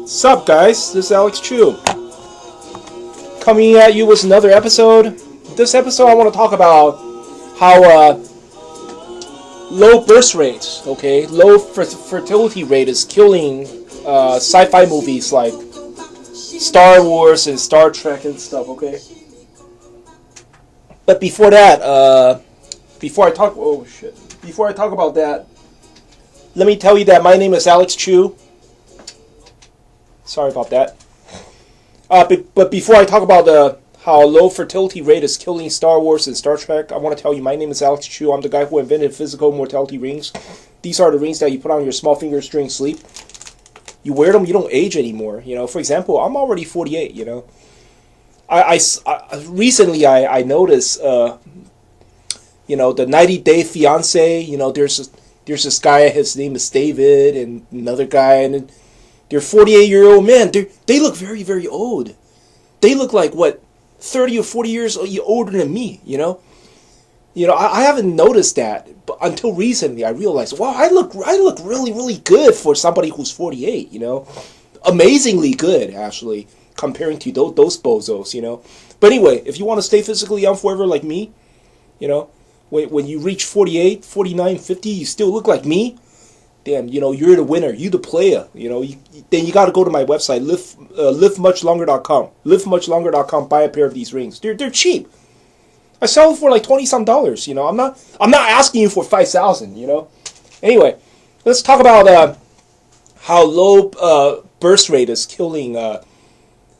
Sup guys, this is Alex Chu, coming at you with another episode. This episode I want to talk about how low birth rates, low fertility rate is killing sci-fi movies like Star Wars and Star Trek and stuff, okay? But before that, before I talk about that, let me tell you that my name is Alex Chu. Sorry about that. But before I talk about how low fertility rate is killing Star Wars and Star Trek, I want to tell you my name is Alex Chu. I'm the guy who invented physical mortality rings. These are the rings that you put on your small fingers during sleep. You wear them, you don't age anymore. You know, for example, I'm already 48. You know, I recently noticed you know, the 90-day fiance. You know, there's this guy. His name is David, and another guy, and they're 48-year-old men. They look very, very old. They look like, what, 30 or 40 years older than me, you know? I haven't noticed that, but until recently I realized, wow, I look really, really good for somebody who's 48, you know? Amazingly good, actually, comparing to those bozos, you know? But anyway, if you want to stay physically young forever like me, you know, when you reach 48, 49, 50, you still look like me, damn, you know, you're the winner. You the player. You know, then you got to go to my website, livemuchlonger.com. Livemuchlonger.com. Buy a pair of these rings. They're cheap. I sell them for like $20-some. You know, I'm not asking you for $5,000. You know. Anyway, let's talk about how low birth rate is killing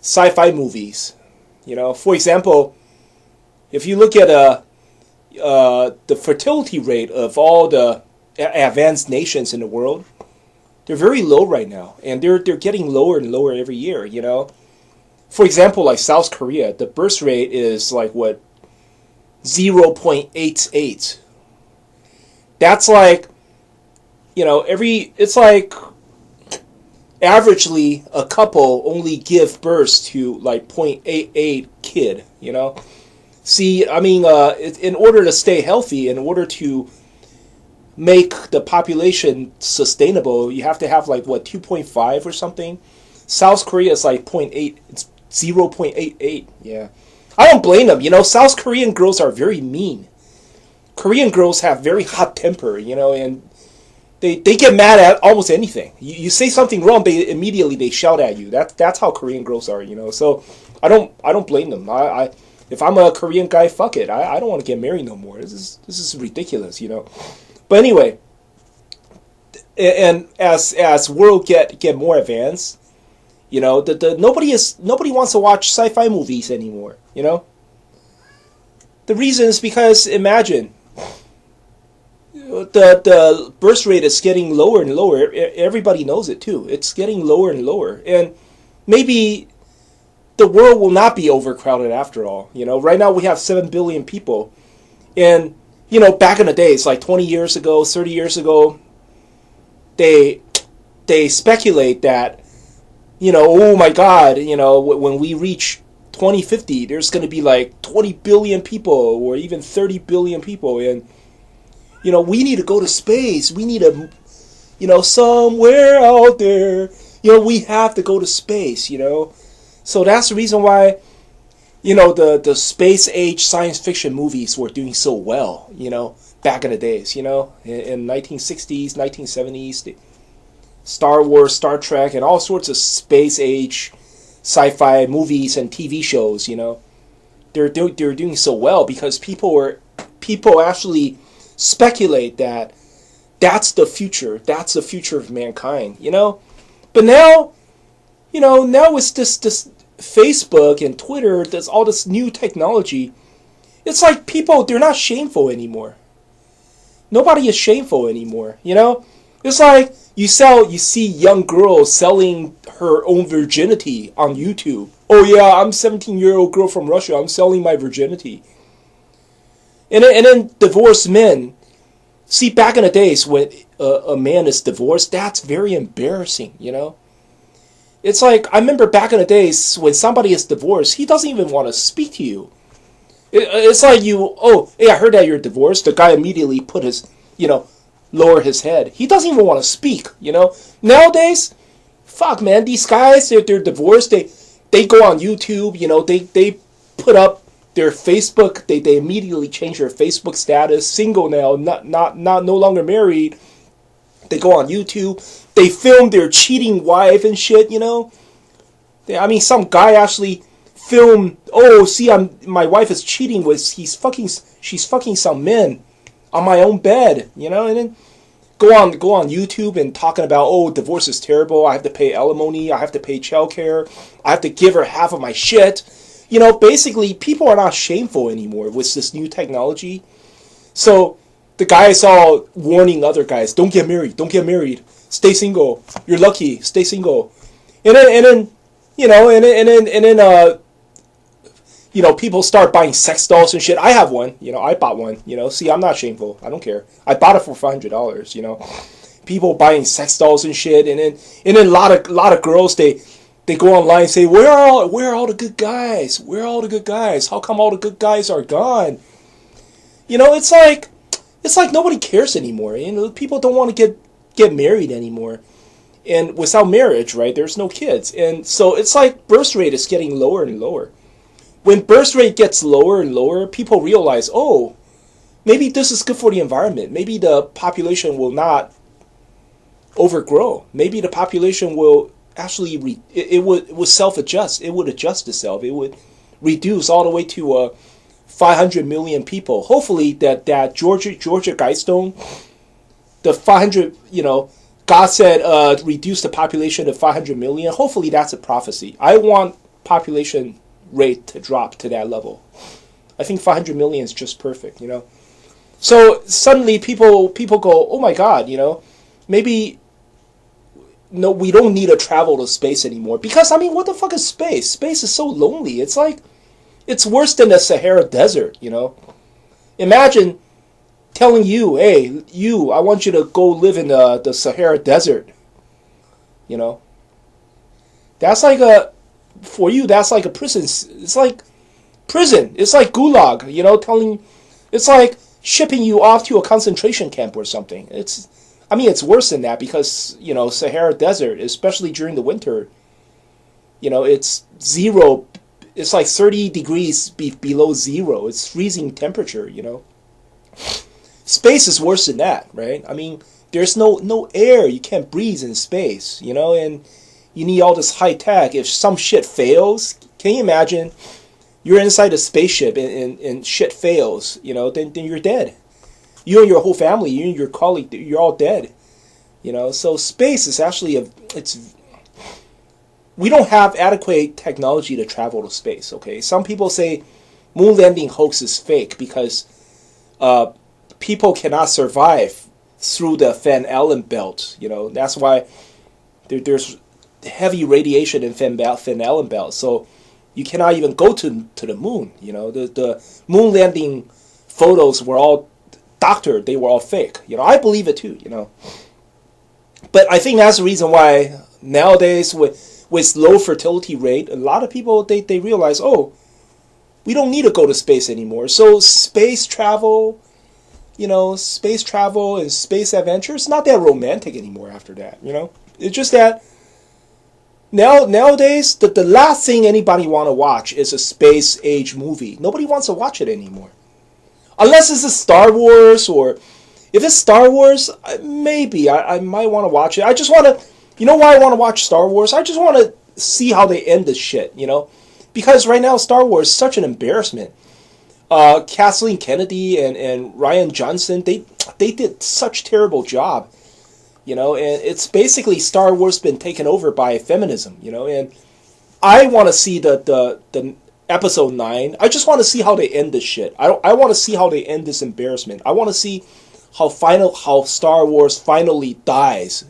sci-fi movies. You know, for example, if you look at the fertility rate of all the advanced nations in the world, they're very low right now, and they're getting lower and lower every year. You know, for example, like South Korea, the birth rate is like what, 0.88. That's like, you know, it's like averagely a couple only give birth to like 0.88 kid. You know, see, I mean, in order to stay healthy, in order to make the population sustainable, you have to have like what, 2.5 or something. South Korea is like 0.8. It's 0.88. Yeah, I don't blame them. You know, South Korean girls are very mean. Korean girls have very hot temper. You know, and they get mad at almost anything. You say something wrong, they immediately shout at you. That's how Korean girls are. You know, so I don't blame them. If I'm a Korean guy, fuck it. I don't want to get married no more. This is ridiculous. You know. But anyway, and as world get more advanced, you know, nobody wants to watch sci-fi movies anymore. You know, the reason is because imagine the birth rate is getting lower and lower. Everybody knows it too. It's getting lower and lower, and maybe the world will not be overcrowded after all. You know, right now we have 7 billion people, and you know, back in the days, like 20 years ago, 30 years ago, they speculate that, you know, oh my God, you know, when we reach 2050, there's going to be like 20 billion people or even 30 billion people. And, you know, we need to go to space. We need to, you know, somewhere out there, you know, we have to go to space, you know. So that's the reason why, you know, the space age science fiction movies were doing so well, you know, back in the days, you know, in 1960s, 1970s, Star Wars, Star Trek, and all sorts of space age sci-fi movies and TV shows, you know, they're doing so well because people actually speculate that that's the future of mankind, you know. But now, you know, now it's this Facebook and Twitter, there's all this new technology. It's like people, they're not shameful anymore. Nobody is shameful anymore, you know? It's like you see young girls selling her own virginity on YouTube. Oh yeah, I'm a 17-year-old girl from Russia, I'm selling my virginity. And then divorced men. See, back in the days when a man is divorced, that's very embarrassing, you know? It's like, I remember back in the days when somebody is divorced, he doesn't even want to speak to you. It's like oh, hey, I heard that you're divorced. The guy immediately put his, you know, lower his head. He doesn't even want to speak, you know. Nowadays, fuck, man, these guys, they're divorced. They go on YouTube. They put up their Facebook. They immediately change their Facebook status. Single now, not no longer married. They go on YouTube. They film their cheating wife and shit. I mean, some guy actually filmed. Oh, see, my wife is cheating with. She's fucking some men on my own bed. And then go on YouTube and talking about, oh, divorce is terrible. I have to pay alimony. I have to pay childcare. I have to give her half of my shit. Basically, people are not shameful anymore with this new technology. So the guys all warning other guys, don't get married, stay single. You're lucky, stay single. And then people start buying sex dolls and shit. I have one. I bought one. See, I'm not shameful. I don't care. I bought it for $500. People buying sex dolls and shit, and then a lot of girls they go online and say, where are all the good guys? Where are all the good guys? How come all the good guys are gone? It's like nobody cares anymore. People don't want to get married anymore. And without marriage, right, there's no kids. And so it's like birth rate is getting lower and lower. When birth rate gets lower and lower, people realize, oh, maybe this is good for the environment. Maybe the population will not overgrow. Maybe the population will actually, it would self-adjust. It would adjust itself. It would reduce all the way to 500 million people. Hopefully that Georgia Guidestone, the 500, God said reduce the population to 500 million. Hopefully that's a prophecy. I want population rate to drop to that level. I think 500 million is just perfect, So suddenly people go, oh my God, maybe no, we don't need to travel to space anymore. Because, I mean, what the fuck is space? Space is so lonely. It's like, it's worse than the Sahara Desert, Imagine telling you, hey, I want you to go live in the Sahara Desert. That's like for you, that's like a prison. It's like prison. It's like gulag, it's like shipping you off to a concentration camp or something. It's worse than that because, Sahara Desert, especially during the winter, it's zero. It's like 30 degrees below zero. It's freezing temperature, Space is worse than that, right? I mean, there's no air. You can't breathe in space, and you need all this high tech. If some shit fails, can you imagine? You're inside a spaceship and shit fails, then you're dead. You and your whole family, you and your colleague, you're all dead. So space is actually we don't have adequate technology to travel to space, okay? Some people say moon landing hoax is fake because people cannot survive through the Van Allen belt, That's why there's heavy radiation in Van Allen belt, so you cannot even go to the moon, The moon landing photos were all doctored, they were all fake. I believe it too, But I think that's the reason why nowadays with low fertility rate, a lot of people, they realize, oh, we don't need to go to space anymore. So space travel, and space adventure, it's not that romantic anymore after that, It's just that nowadays, the last thing anybody want to watch is a space age movie. Nobody wants to watch it anymore. Unless it's a Star Wars, or if it's Star Wars, maybe I might want to watch it. I just want to, why I want to watch Star Wars? I just want to see how they end this shit, Because right now Star Wars is such an embarrassment. Kathleen Kennedy and Rian Johnson, they did such terrible job, and it's basically Star Wars been taken over by feminism, and I want to see the episode 9. I just want to see how they end this shit. I want to see how they end this embarrassment. I want to see how Star Wars finally dies,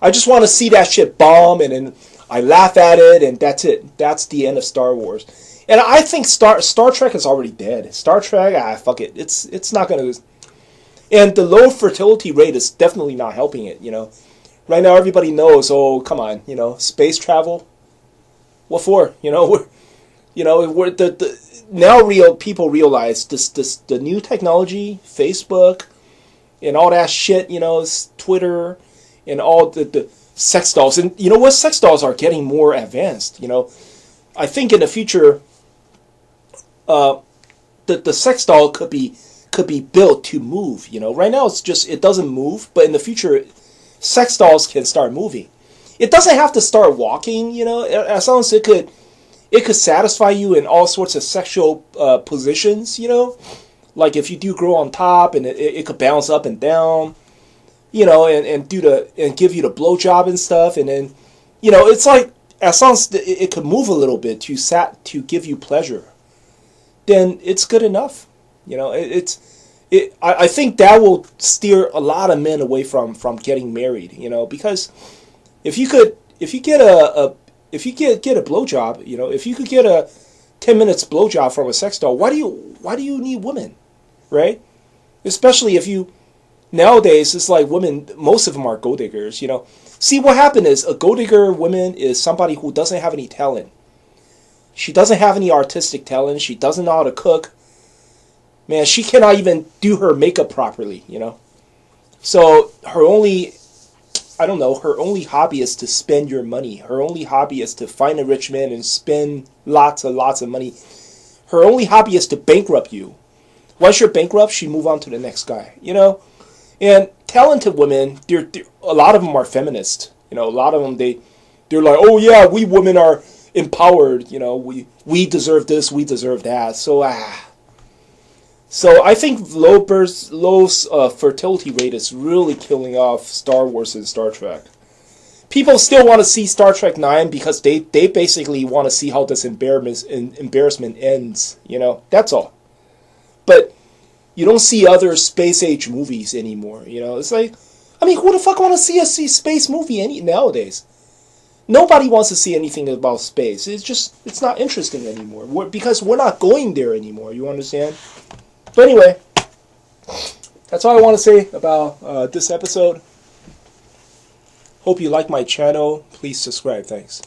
I just want to see that shit bomb, and then I laugh at it, and that's it. That's the end of Star Wars. And I think Star Trek is already dead. Star Trek, fuck it. It's not going to... And the low fertility rate is definitely not helping it, Right now everybody knows, oh, come on, space travel? What for? Now people realize the new technology, Facebook, and all that shit, Twitter, and all the sex dolls. And you know what? Sex dolls are getting more advanced. You know, I think in the future, the sex doll could be built to move. You know, right now it doesn't move, but in the future, sex dolls can start moving. It doesn't have to start walking. You know, as long as it could satisfy you in all sorts of sexual positions. You know, like if you do grow on top, and it could bounce up and down. You know, and give you the blowjob and stuff, and then, you know, it's like as long as it could move a little bit to give you pleasure, then it's good enough. You know, I think that will steer a lot of men away from getting married. You know, because if you get a blowjob, you know, if you could get a 10 minutes blowjob from a sex doll, why do you need women, right? Especially if you. Nowadays, it's like women, most of them are gold diggers, you know. See, what happened is a gold digger woman is somebody who doesn't have any talent. She doesn't have any artistic talent. She doesn't know how to cook. Man, she cannot even do her makeup properly, you know. So her only hobby is to spend your money. Her only hobby is to find a rich man and spend lots of money. Her only hobby is to bankrupt you. Once you're bankrupt, she move on to the next guy, you know. And talented women, a lot of them are feminist. You know, a lot of them, they're like, oh yeah, we women are empowered. You know, we deserve this, we deserve that. So I think low fertility rate is really killing off Star Wars and Star Trek. People still want to see Star Trek 9 because they basically want to see how this embarrassment ends. You know, that's all. But you don't see other space age movies anymore. You know, it's like, I mean, who the fuck want to see a space movie nowadays? Nobody wants to see anything about space. It's not interesting anymore because we're not going there anymore. You understand? But anyway, that's all I want to say about this episode. Hope you like my channel. Please subscribe. Thanks.